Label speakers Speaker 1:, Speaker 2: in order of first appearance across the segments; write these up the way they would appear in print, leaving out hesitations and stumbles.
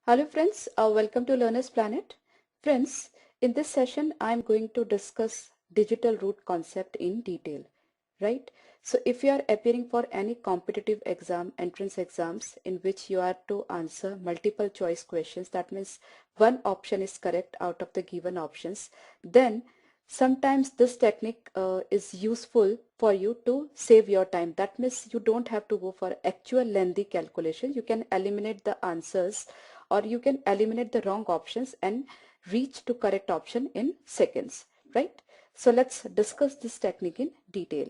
Speaker 1: Hello friends, welcome to Learner's Planet. Friends, in this session I am going to discuss digital root concept in detail, right? So if you are appearing for any competitive exam, entrance exams in which you are to answer multiple choice questions, that means one option is correct out of the given options, then sometimes this technique is useful for you to save your time. That means you don't have to go for actual lengthy calculation. You can eliminate the answers or you can eliminate the wrong options and reach to correct option in seconds, right? So let's discuss this technique in detail.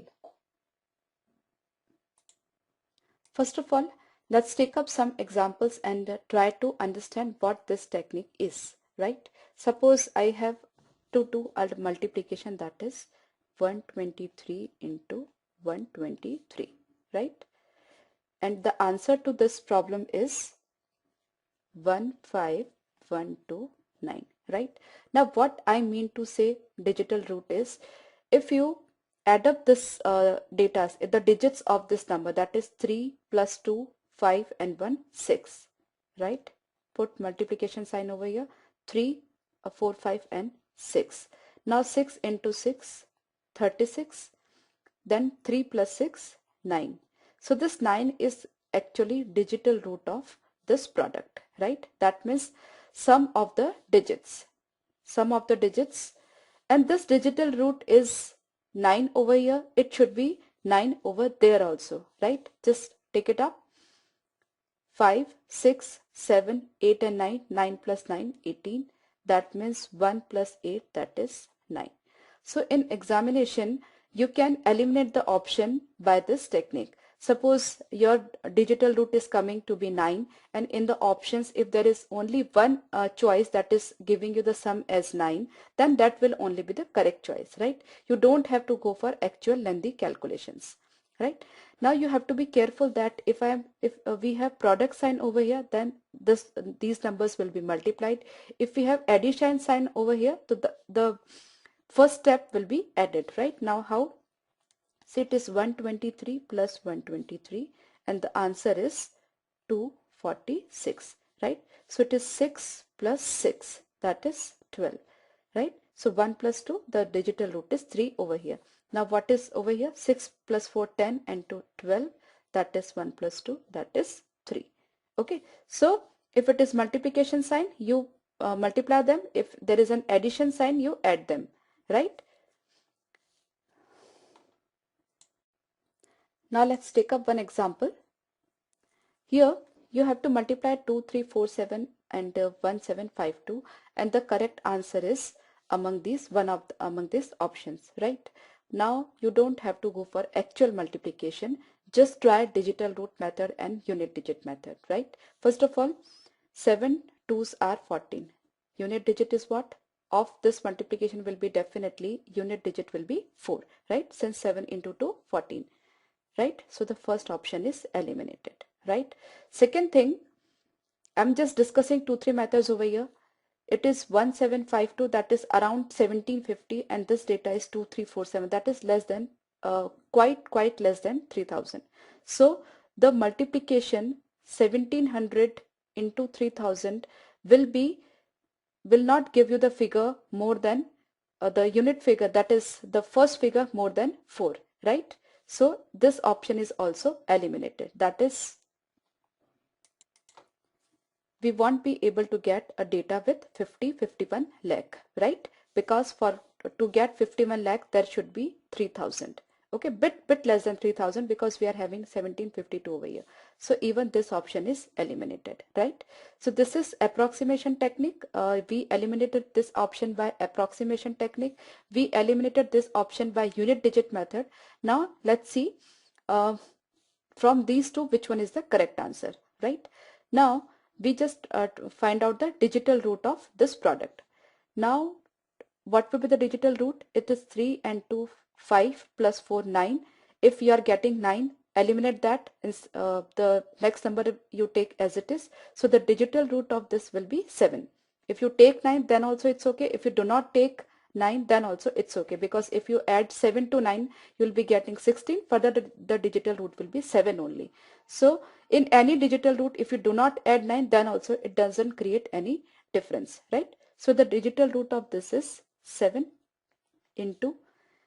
Speaker 1: First of all, let's take up some examples and try to understand what this technique is, right? Suppose I have to do a multiplication, that is 123 into 123, right? And the answer to this problem is 15129, right? Now what I mean to say digital root is, if you add up this data, the digits of this number, that is 3 plus 2, 5 and 1, 6, right? Put multiplication sign over here, 3, 4, 5 and 6. Now 6 into 6, 36, then 3 plus 6, 9. So this 9 is actually digital root of this product, right? That means sum of the digits. Sum of the digits, and this digital root is 9 over here. It should be 9 over there also, right? Just take it up. 5, 6, 7, 8 and 9. 9 plus 9, 18. That means 1 plus 8, that is 9. So in examination, you can eliminate the option by this technique. Suppose your digital root is coming to be 9, and in the options if there is only one choice that is giving you the sum as 9, then that will only be the correct choice, right? You don't have to go for actual lengthy calculations, right? Now you have to be careful that if we have product sign over here, then these numbers will be multiplied. If we have addition sign over here, so the first step will be added, right? Now how? So it is 123 plus 123 and the answer is 246, right? So it is 6 plus 6, that is 12, right? So 1 plus 2, the digital root is 3 over here. Now what is over here? 6 plus 4, 10 and 2, 12, that is 1 plus 2, that is 3. Okay, so if it is multiplication sign, you multiply them. If there is an addition sign, you add them, right? Now let's take up one example. Here you have to multiply 2347 and 1752, and the correct answer is among these among these options, right? Now you don't have to go for actual multiplication, just try digital root method and unit digit method, right? First of all, 7 2s are 14. Unit digit is what? Of this multiplication will be definitely unit digit will be 4, right? Since 7 into 2, 14. Right? So the first option is eliminated, right? Second thing, I'm just discussing 2-3 methods over here. It is 1752, that is around 1750, and this data is 2347, that is less than quite less than 3000. So the multiplication 1700 into 3000 will not give you the figure more than the unit figure, that is the first figure more than 4, right? So this option is also eliminated. That is, we won't be able to get a data with 51 lakh, right? Because for to get 51 lakh, there should be 3000. Okay, bit less than 3000 because we are having 1752 over here. So even this option is eliminated, right? So this is approximation technique. We eliminated this option by approximation technique. We eliminated this option by unit digit method. Now let's see from these two which one is the correct answer, right? Now we just find out the digital root of this product. Now what will be the digital root? It is 3 and 2, 5 plus 4, 9. If you are getting 9, eliminate that. The next number you take as it is. So the digital root of this will be 7. If you take 9, then also it's okay. If you do not take 9, then also it's okay, because if you add 7 to 9, you'll be getting 16. Further the digital root will be 7 only. So In any digital root, if you do not add 9, then also it doesn't create any difference, right? So the digital root of this is 7 into,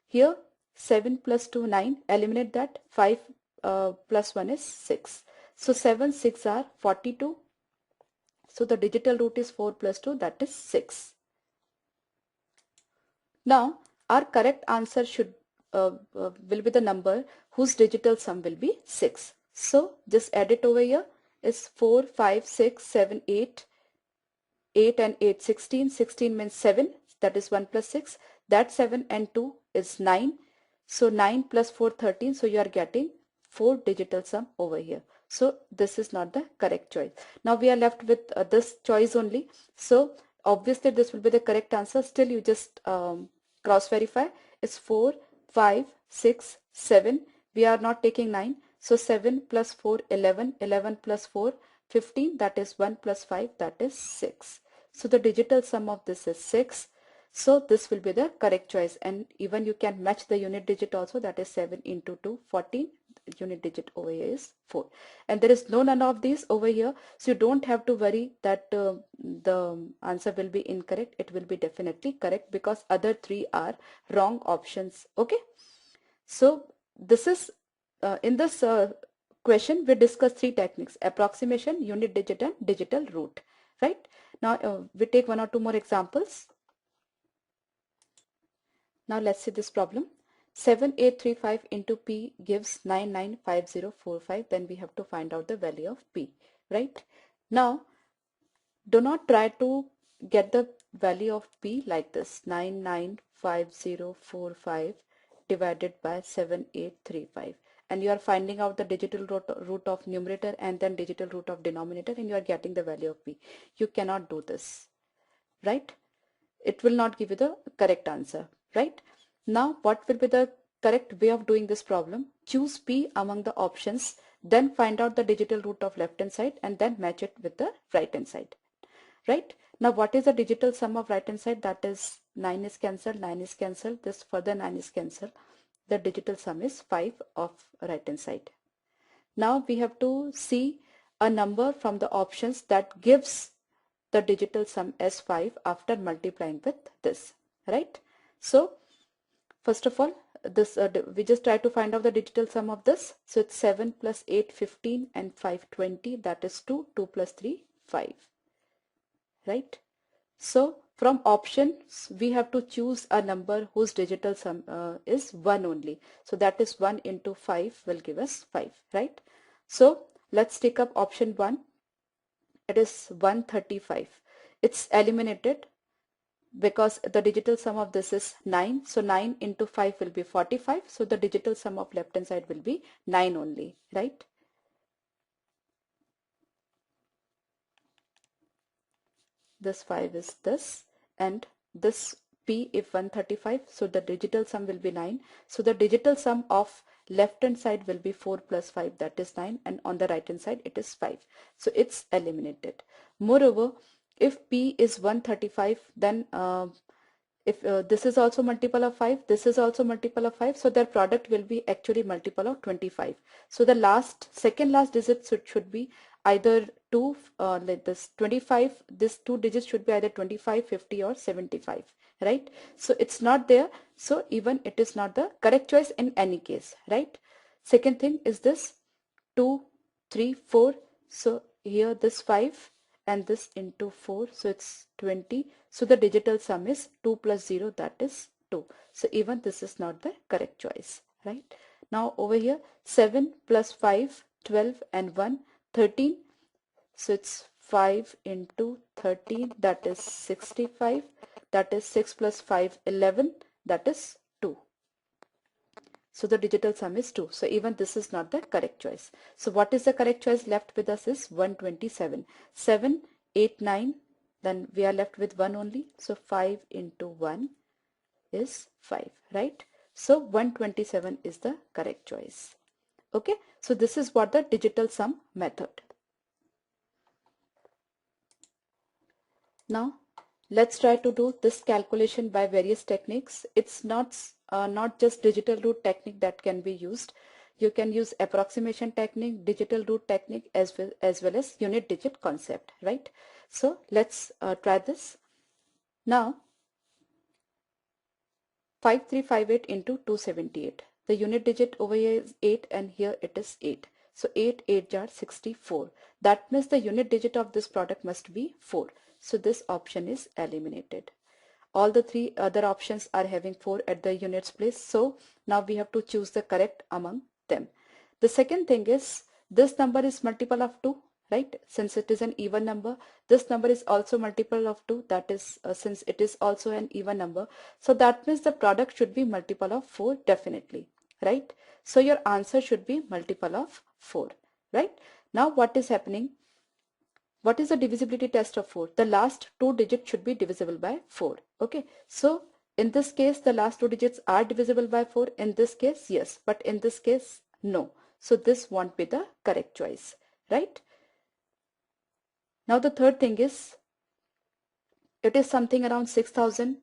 Speaker 1: here 7 plus 2, 9, eliminate that, 5 plus 1 is 6. So 7, 6 are 42. So the digital root is 4 plus 2, that is 6. Now our correct answer will be the number whose digital sum will be 6. So just add it over here is 4, 5, 6, 7, 8. 8 and 8, 16. 16 means 7, that is 1 plus 6. That 7 and 2 is 9. So 9 plus 4, 13. So you are getting 4 digital sum over here. So this is not the correct choice. Now we are left with this choice only. So obviously this will be the correct answer. Still you just cross verify. It's 4, 5, 6, 7. We are not taking 9. So 7 plus 4, 11. 11 plus 4, 15. That is 1 plus 5. That is 6. So the digital sum of this is 6. So this will be the correct choice, and even you can match the unit digit also, that is 7 into 2, 14. Unit digit over here is 4, and there is none of these over here, so you don't have to worry that the answer will be incorrect. It will be definitely correct because other 3 are wrong options. Okay, so this is in this question we discussed 3 techniques: approximation, unit digit, and digital root. Right, now we take 1 or 2 more examples. Now let's see this problem. 7835 into P gives 995045. Then we have to find out the value of P, right? Now do not try to get the value of P like this: 995045 divided by 7835, and you are finding out the digital root of numerator and then digital root of denominator, and you are getting the value of P. You cannot do this, right? It will not give you the correct answer, right? Now what will be the correct way of doing this problem? Choose P among the options, then find out the digital root of left hand side and then match it with the right hand side, right? Now what is the digital sum of right hand side? That is 9 is cancelled, 9 is cancelled, this further 9 is cancelled. The digital sum is 5 of right hand side. Now we have to see a number from the options that gives the digital sum as 5 after multiplying with this, right? So first of all, this we just try to find out the digital sum of this. So it's 7 plus 8, 15, and 5, 20. That is 2. 2 plus 3, 5, right? So from options we have to choose a number whose digital sum is 1 only. So that is 1 into 5 will give us 5, right? So let's take up option 1. It is 135. It's eliminated because the digital sum of this is 9. So 9 into 5 will be 45. So the digital sum of left hand side will be 9 only, right? This 5 is this, and this P if 135. So the digital sum will be 9. So the digital sum of left hand side will be 4 plus 5, that is 9, and on the right hand side it is 5. So it's eliminated. Moreover, if P is 135, then if this is also multiple of 5, this is also multiple of 5, so their product will be actually multiple of 25. So the second last digit should be either 2 like this 25, this 2 digits should be either 25, 50 or 75, right? So it's not there, so even it is not the correct choice in any case, right? Second thing is this 2, 3, 4. So here this 5 and this into 4, so it's 20. So the digital sum is 2 plus 0, that is 2. So even this is not the correct choice, right? Now over here 7 plus 5, 12, and 1, 13. So it's 5 into 13, that is 65. That is 6 plus 5, 11, that is 2. So the digital sum is 2. So even this is not the correct choice. So what is the correct choice left with us is 127. 7, 8, 9. Then we are left with 1 only. So 5 into 1 is 5, right? So 127 is the correct choice. Okay. So this is what the digital sum method. Now let's try to do this calculation by various techniques. It's not just digital root technique that can be used. you can use approximation technique, digital root technique, as well as unit digit concept, right? So let's try this. Now 5358 into 278. The unit digit over here is 8 and here it is 8. So 8 8 jar 64. That means the unit digit of this product must be 4. So this option is eliminated. All the three other options are having 4 at the units place. So now we have to choose the correct among them. The second thing is this number is multiple of 2, right? Since it is an even number, this number is also multiple of 2, that is since it is also an even number. So that means the product should be multiple of 4 definitely, right? So your answer should be multiple of 4, right? Now what is happening? What is the divisibility test of 4? The last 2 digits should be divisible by 4. Okay, so in this case the last 2 digits are divisible by 4. In this case yes, but in this case no. So this won't be the correct choice, right? Now the third thing is, it is something around 6,000.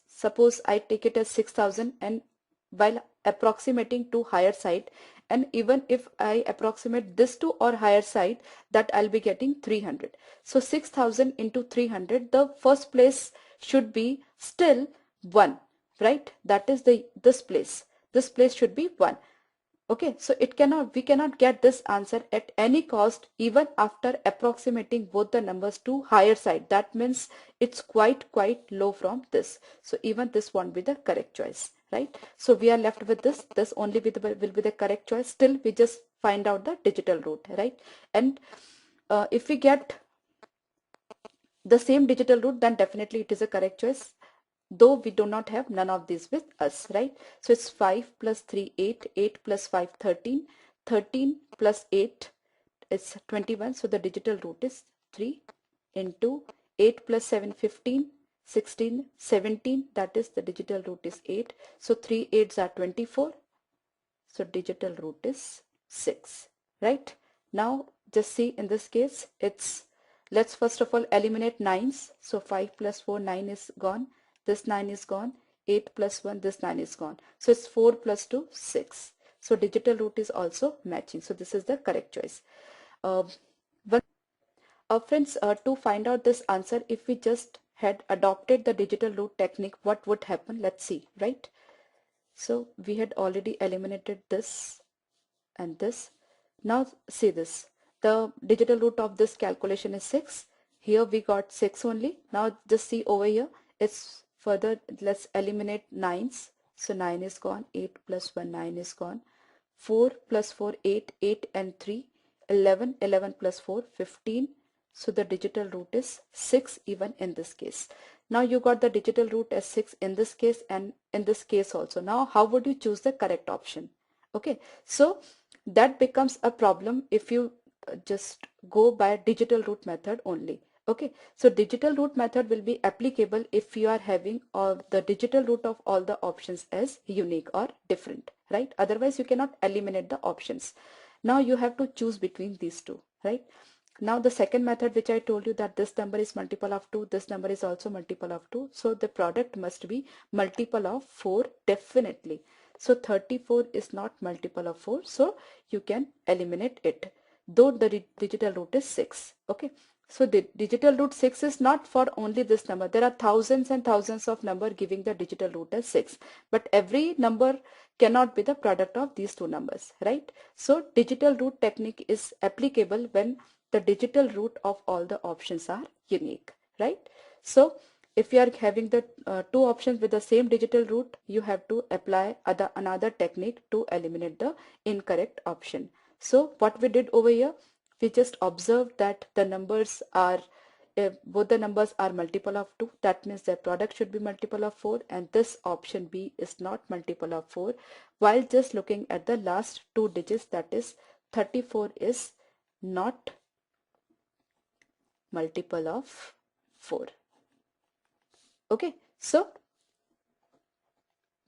Speaker 1: Suppose I take it as 6,000 and while approximating to higher side, and even if I approximate this to or higher side, that I'll be getting 300. So 6,000 into 300, the first place should be still 1, right? That is this place. This place should be 1. Okay, so we cannot get this answer at any cost even after approximating both the numbers to higher side. That means it's quite low from this. So even this won't be the correct choice, right? So we are left with this. This only will be the correct choice. Still we just find out the digital root, right? And if we get the same digital root, then definitely it is a correct choice, though we do not have none of these with us, right? So it's 5 plus 3 8, 8 plus 5 13, 13 plus 8 is 21. So the digital root is 3 into 8 plus 7 15, 16 17, that is the digital root is 8. So 3 8s are 24. So digital root is 6, right? Now just see, in this case let's first of all eliminate 9s. So 5 plus 4 9 is gone, this 9 is gone, 8 plus 1 this 9 is gone. So it's 4 plus 2 6. So digital root is also matching. So this is the correct choice. Friends, to find out this answer, if we just had adopted the digital root technique, what would happen? Let's see, right? So we had already eliminated this and this. Now see this. The digital root of this calculation is 6. Here we got 6 only. Now just see over here. It's further, let's eliminate 9s. So 9 is gone. 8 plus 1 9 is gone. 4 plus 4 8, 8 and 3 11, 11 plus 4 15. So the digital root is 6 even in this case. Now you got the digital root as 6 in this case and in this case also. Now how would you choose the correct option? Okay, so that becomes a problem if you just go by digital root method only. Okay, so digital root method will be applicable if you are having the digital root of all the options as unique or different, right? Otherwise you cannot eliminate the options. Now you have to choose between these two, right? Now the second method, which I told you, that this number is multiple of 2, this number is also multiple of 2. So the product must be multiple of 4 definitely. So 34 is not multiple of 4. So you can eliminate it, though the digital root is 6. Okay. So the digital root 6 is not for only this number. There are thousands and thousands of number giving the digital root as 6. But every number cannot be the product of these two numbers, right? So digital root technique is applicable when the digital root of all the options are unique, right? So if you are having the two options with the same digital root, you have to apply another technique to eliminate the incorrect option. So what we did over here, we just observed that the numbers are, if both the numbers are multiple of 2, that means their product should be multiple of 4, and this option B is not multiple of 4. While just looking at the last two digits, that is 34 is not multiple of 4. Okay, so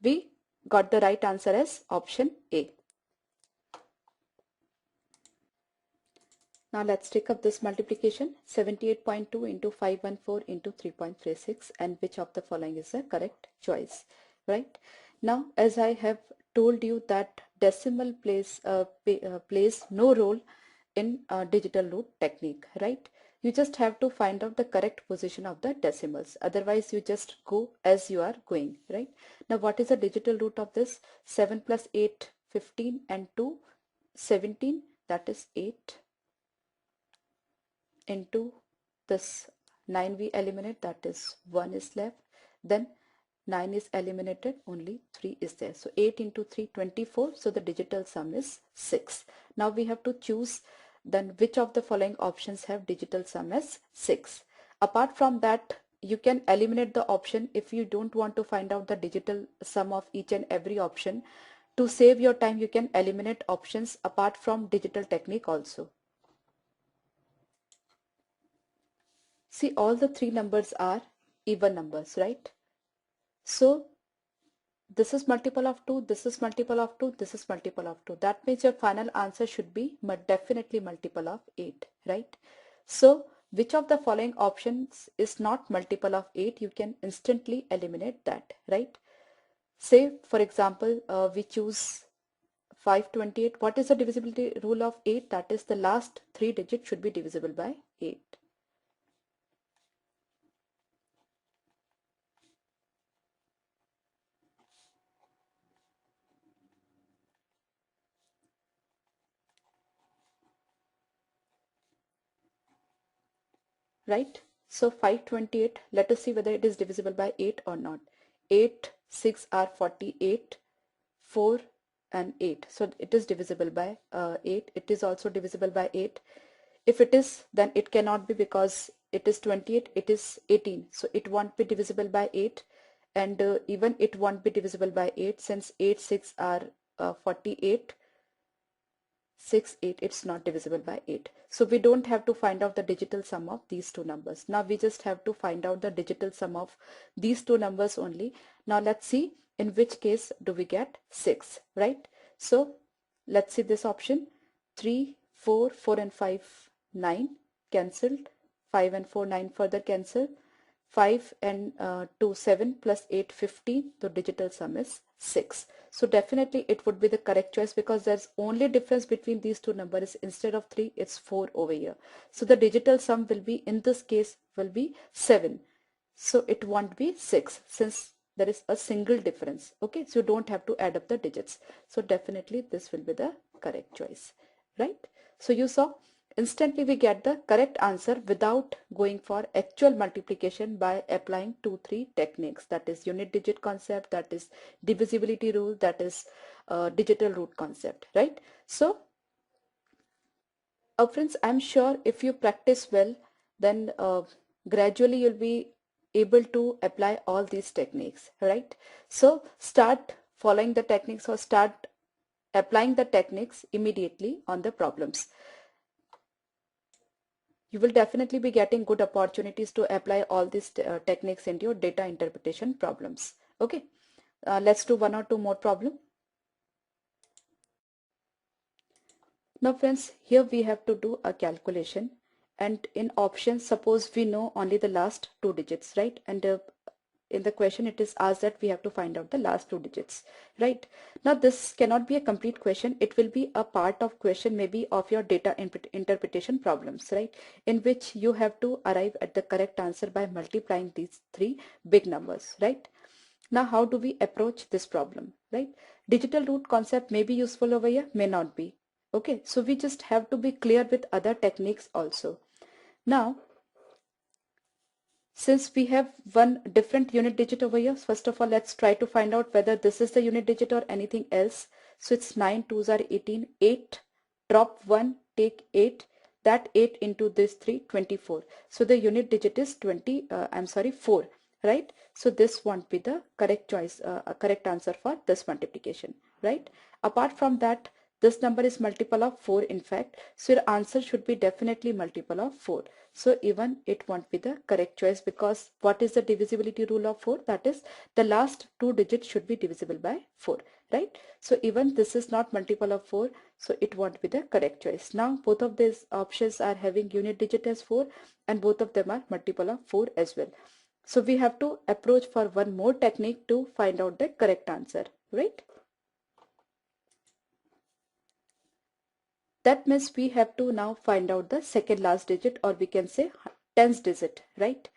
Speaker 1: we got the right answer as option A. Now let's take up this multiplication. 78.2 into 514 into 3.36, and which of the following is the correct choice, right? Now as I have told you that decimal plays no role in digital root technique, right? You just have to find out the correct position of the decimals. Otherwise, you just go as you are going, right? Now, what is the digital root of this? 7 plus 8, 15 and 2, 17. That is 8 into this 9 we eliminate, that is 1 is left. Then 9 is eliminated, only 3 is there. So 8 into 3, 24. So the digital sum is 6. Now we have to choose then which of the following options have digital sum as 6. Apart from that, you can eliminate the option if you don't want to find out the digital sum of each and every option. To save your time, you can eliminate options apart from digital technique also. See, all the three numbers are even numbers, right? So this is multiple of 2, this is multiple of 2, this is multiple of 2. That means your final answer should be definitely multiple of 8, right? So which of the following options is not multiple of 8? You can instantly eliminate that, right? Say, for example, we choose 528. What is the divisibility rule of 8? That is the last 3 digits should be divisible by 8. Right? So 528, let us see whether it is divisible by 8 or not. 8, 6 are 48, 4 and 8. So it is divisible by 8. It is also divisible by 8. If it is, then it cannot be because it is 28, it is 18. So it won't be divisible by 8. And even it won't be divisible by 8 since 8, 6 are 48. 6, 8, it's not divisible by 8. So we don't have to find out the digital sum of these two numbers. Now we just have to find out the digital sum of these two numbers only. Now let's see in which case do we get 6, right? So let's see this option. 3, 4, 4 and 5, 9 cancelled. 5 and 4, 9 further cancel. 5 and 2, 7 plus 8, 15. The digital sum is 6. So definitely it would be the correct choice because there's only difference between these two numbers. Instead of 3, it's 4 over here. So the digital sum will be, in this case, will be 7. So it won't be 6 since there is a single difference. Okay, so you don't have to add up the digits. So definitely this will be the correct choice, right? So you saw instantly we get the correct answer without going for actual multiplication by applying 2-3 techniques. That is unit digit concept, that is divisibility rule, that is digital root concept, right? So friends, I'm sure if you practice well, then gradually you'll be able to apply all these techniques, right? So start following the techniques or start applying the techniques immediately on the problems. You will definitely be getting good opportunities to apply all these techniques into your data interpretation problems. Okay, let's do one or two more problem. Now friends, here we have to do a calculation, and in options, suppose we know only the last two digits, right? And in the question it is asked that we have to find out the last two digits, right? Now this cannot be a complete question. It will be a part of question maybe of your data interpretation problems, right? In which you have to arrive at the correct answer by multiplying these three big numbers, right? Now how do we approach this problem, right? Digital root concept may be useful over here, may not be. Okay, so we just have to be clear with other techniques also. Now, since we have one different unit digit over here, first of all, let's try to find out whether this is the unit digit or anything else. So it's 9 2s are 18, 8, drop 1, take 8, that 8 into this 3, 24. So the unit digit is 4, right? So this won't be the correct choice, correct answer for this multiplication, right? Apart from that, this number is multiple of 4 in fact. So your answer should be definitely multiple of 4. So even it won't be the correct choice because what is the divisibility rule of 4? That is the last two digits should be divisible by 4, right? So even this is not multiple of 4. So it won't be the correct choice. Now both of these options are having unit digit as 4 and both of them are multiple of 4 as well. So we have to approach for one more technique to find out the correct answer, right? That means we have to now find out the second last digit, or we can say tens digit, right?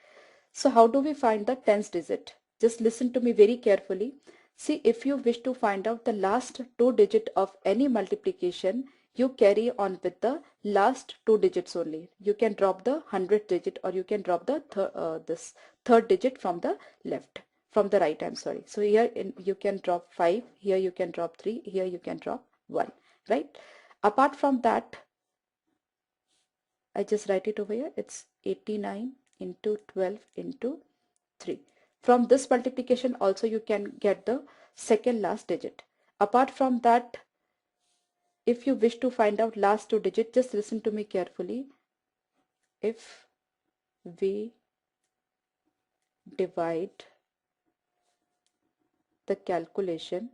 Speaker 1: So how do we find the tens digit? Just listen to me very carefully. See, if you wish to find out the last two digit of any multiplication, you carry on with the last two digits only. You can drop the 100th digit, or you can drop the this third digit from the left, from the right, I'm sorry. So here you can drop 5, here you can drop 3, here you can drop 1, right? Apart from that, I just write it over here. It's 89 into 12 into 3. From this multiplication also you can get the second last digit. Apart from that, if you wish to find out last two digits, just listen to me carefully. If we divide the calculation,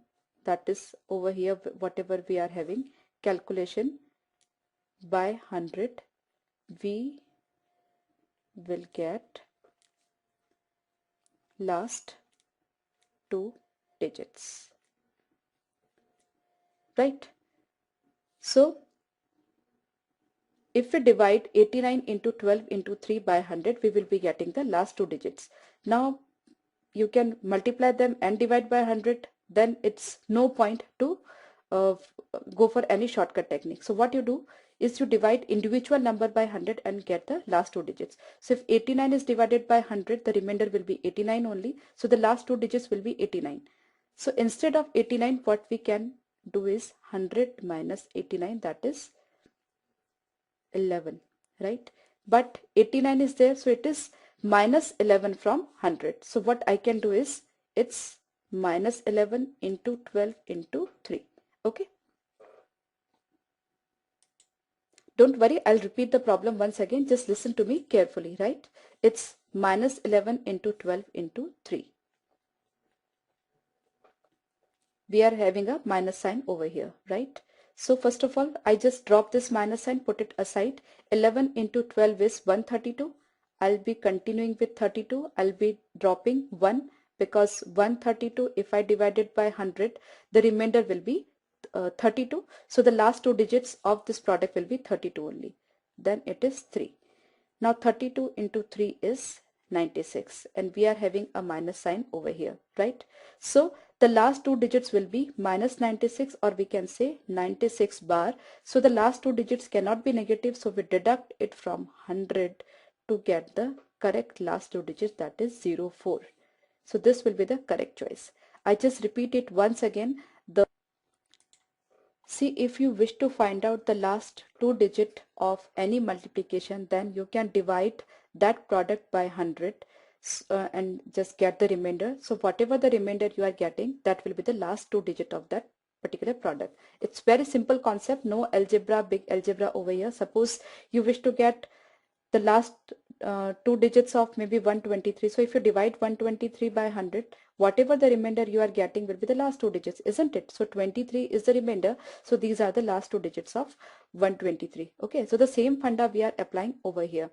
Speaker 1: that is over here whatever we are having, calculation by 100, we will get last two digits, right? So if we divide 89 into 12 into 3 by 100, we will be getting the last two digits. Now you can multiply them and divide by 100, then it's no point to go for any shortcut technique. So what you do is you divide individual number by 100 and get the last two digits. So if 89 is divided by 100, the remainder will be 89 only. So the last two digits will be 89. So instead of 89, what we can do is 100 minus 89, that is 11, right? But 89 is there, so it is minus 11 from 100. So what I can do is, it's minus 11 into 12 into 3. Okay, don't worry, I'll repeat the problem once again. Just listen to me carefully, right? It's minus 11 into 12 into 3. We are having a minus sign over here, right? So first of all, I just drop this minus sign, put it aside. 11 into 12 is 132. I'll be continuing with 32. I'll be dropping 1, because 132, if I divide it by 100, the remainder will be 32. So the last two digits of this product will be 32 only. Then it is 3. Now 32 into 3 is 96, and we are having a minus sign over here, right? So the last two digits will be minus 96, or we can say 96 bar. So the last two digits cannot be negative, so we deduct it from 100 to get the correct last two digits, that is 04. So this will be the correct choice. I just repeat it once again. See, if you wish to find out the last two digit of any multiplication, then you can divide that product by 100 and just get the remainder. So whatever the remainder you are getting, that will be the last two digit of that particular product. It's very simple concept, no algebra, big algebra over here. Suppose you wish to get the last two digits of maybe 123. So if you divide 123 by 100, whatever the remainder you are getting will be the last two digits, isn't it? So 23 is the remainder. So these are the last two digits of 123. Okay, so the same funda we are applying over here.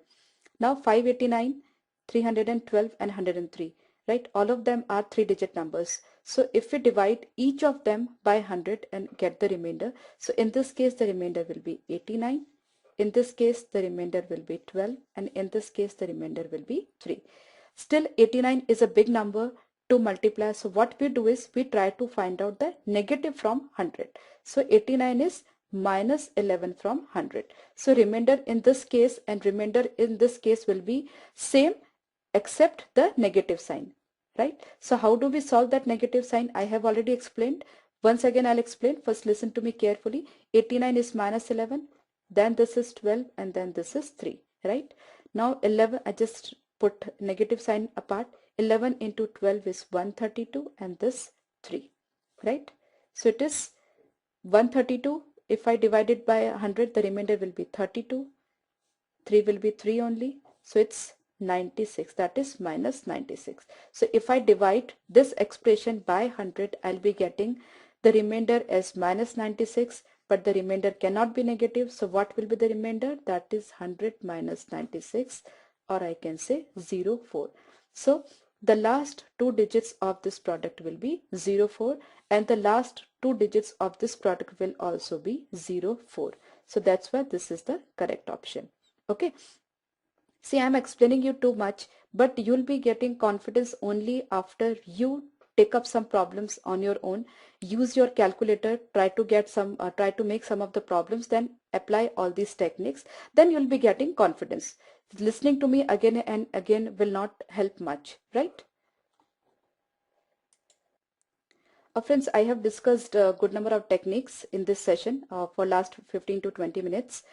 Speaker 1: Now 589, 312 and 103, right? All of them are three digit numbers. So if we divide each of them by 100 and get the remainder, so in this case the remainder will be 89. In this case, the remainder will be 12, and in this case, the remainder will be 3. Still, 89 is a big number to multiply. So what we do is we try to find out the negative from 100. So 89 is minus 11 from 100. So remainder in this case and remainder in this case will be same except the negative sign, right? So how do we solve that negative sign? I have already explained. Once again, I'll explain. First, listen to me carefully. 89 is minus 11. Then this is 12, and then this is 3, right? Now 11, I just put negative sign apart. 11 into 12 is 132, and this 3, right? So it is 132. If I divide it by 100, the remainder will be 32. 3 will be 3 only. So it's 96, that is minus 96. So if I divide this expression by 100, I'll be getting the remainder as minus 96, but the remainder cannot be negative. So what will be the remainder? That is 100 minus 96, or I can say 04. So the last two digits of this product will be 04, and the last two digits of this product will also be 04. So that's why this is the correct option. Okay. See, I'm explaining you too much, but you'll be getting confidence only after you take up some problems on your own, use your calculator, try to make some of the problems, then apply all these techniques, then you'll be getting confidence. Listening to me again and again will not help much, right? Friends, I have discussed a good number of techniques in this session for last 15 to 20 minutes.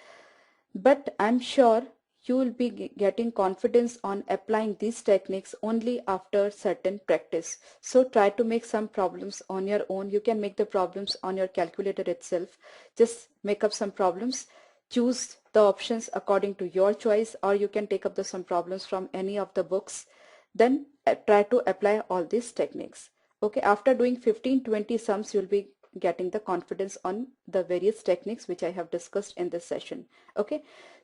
Speaker 1: But I'm sure you will be getting confidence on applying these techniques only after certain practice. So try to make some problems on your own. You can make the problems on your calculator itself. Just make up some problems. Choose the options according to your choice, or you can take up some problems from any of the books. Then try to apply all these techniques. Okay, after doing 15-20 sums, you'll be getting the confidence on the various techniques which I have discussed in this session. Okay,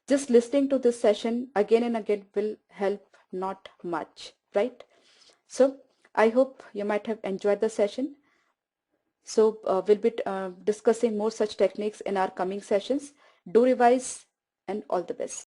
Speaker 1: just listening to this session again and again will help not much, right? So I hope you might have enjoyed the session. So we'll be discussing more such techniques in our coming sessions. Do revise, and all the best.